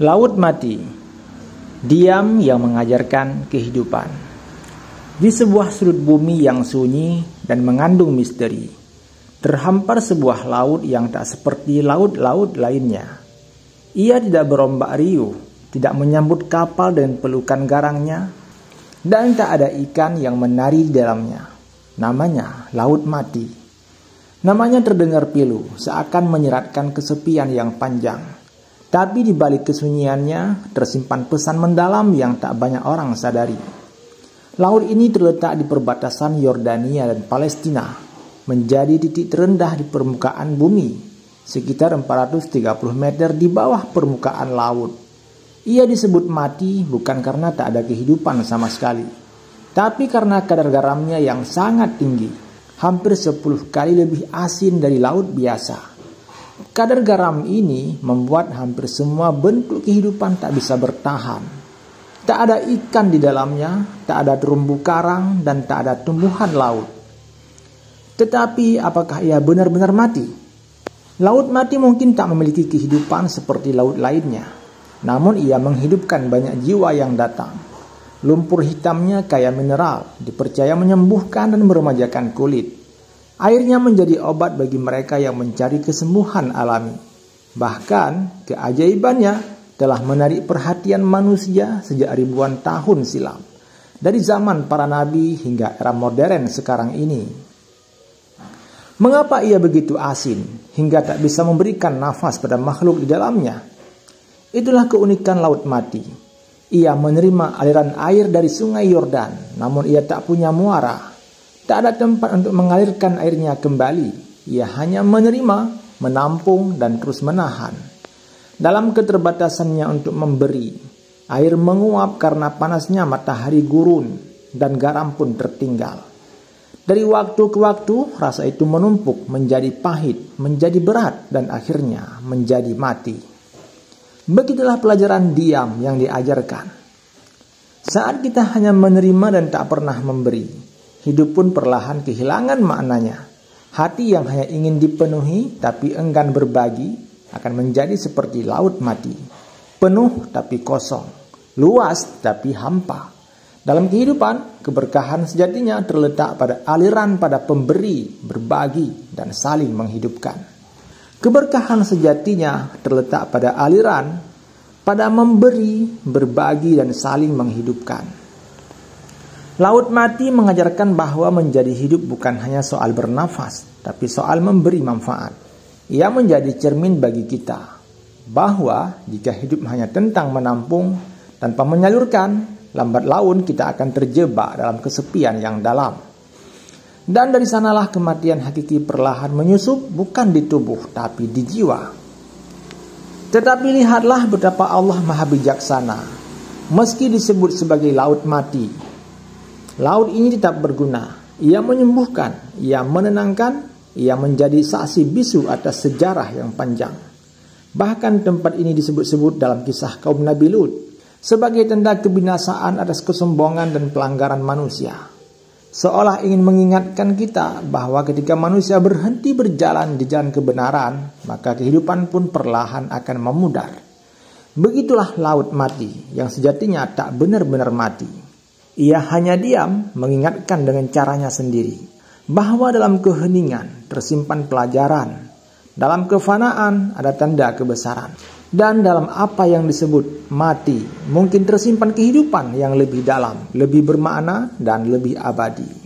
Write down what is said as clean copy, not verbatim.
Laut mati, diam yang mengajarkan kehidupan. Di sebuah sudut bumi yang sunyi dan mengandung misteri, terhampar sebuah laut yang tak seperti laut-laut lainnya. Ia tidak berombak riuh, tidak menyambut kapal dan pelukan garangnya, dan tak ada ikan yang menari di dalamnya. Namanya laut mati. Namanya terdengar pilu, seakan menyeratkan kesepian yang panjang. Tapi di balik kesunyiannya tersimpan pesan mendalam yang tak banyak orang sadari. Laut ini terletak di perbatasan Yordania dan Palestina, menjadi titik terendah di permukaan bumi, sekitar 430 meter di bawah permukaan laut. Ia disebut mati bukan karena tak ada kehidupan sama sekali, tapi karena kadar garamnya yang sangat tinggi, hampir 10 kali lebih asin dari laut biasa. Kadar garam ini membuat hampir semua bentuk kehidupan tak bisa bertahan. Tak ada ikan di dalamnya, tak ada terumbu karang, dan tak ada tumbuhan laut. Tetapi apakah ia benar-benar mati? Laut mati mungkin tak memiliki kehidupan seperti laut lainnya, namun ia menghidupkan banyak jiwa yang datang. Lumpur hitamnya kaya mineral, dipercaya menyembuhkan dan meremajakan kulit. Airnya menjadi obat bagi mereka yang mencari kesembuhan alami. Bahkan keajaibannya telah menarik perhatian manusia sejak ribuan tahun silam, dari zaman para nabi hingga era modern sekarang ini. Mengapa ia begitu asin hingga tak bisa memberikan nafas pada makhluk di dalamnya? Itulah keunikan laut mati. Ia menerima aliran air dari sungai Yordan, namun ia tak punya muara. Tak ada tempat untuk mengalirkan airnya kembali. Ia hanya menerima, menampung, dan terus menahan. Dalam keterbatasannya untuk memberi, air menguap karena panasnya matahari gurun, dan garam pun tertinggal. Dari waktu ke waktu, rasa itu menumpuk menjadi pahit, menjadi berat, dan akhirnya menjadi mati. Begitulah pelajaran diam yang diajarkan. Saat kita hanya menerima dan tak pernah memberi, hidup pun perlahan kehilangan maknanya. Hati yang hanya ingin dipenuhi tapi enggan berbagi akan menjadi seperti laut mati. Penuh tapi kosong, luas tapi hampa. Dalam kehidupan, keberkahan sejatinya terletak pada aliran pada pemberi, berbagi, dan saling menghidupkan. Keberkahan sejatinya terletak pada aliran pada memberi, berbagi, dan saling menghidupkan. Laut mati mengajarkan bahwa menjadi hidup bukan hanya soal bernafas, tapi soal memberi manfaat. Ia menjadi cermin bagi kita, bahwa jika hidup hanya tentang menampung, tanpa menyalurkan, lambat laun kita akan terjebak dalam kesepian yang dalam. Dan dari sanalah kematian hakiki perlahan menyusup, bukan di tubuh, tapi di jiwa. Tetapi lihatlah betapa Allah maha bijaksana. Meski disebut sebagai laut mati, laut ini tetap berguna. Ia menyembuhkan, ia menenangkan, ia menjadi saksi bisu atas sejarah yang panjang. Bahkan tempat ini disebut-sebut dalam kisah kaum Nabi Lut sebagai tanda kebinasaan atas kesombongan dan pelanggaran manusia. Seolah ingin mengingatkan kita bahwa ketika manusia berhenti berjalan di jalan kebenaran, maka kehidupan pun perlahan akan memudar. Begitulah laut mati yang sejatinya tak benar-benar mati. Ia hanya diam mengingatkan dengan caranya sendiri bahwa dalam keheningan tersimpan pelajaran, dalam kefanaan ada tanda kebesaran, dan dalam apa yang disebut mati mungkin tersimpan kehidupan yang lebih dalam, lebih bermakna, dan lebih abadi.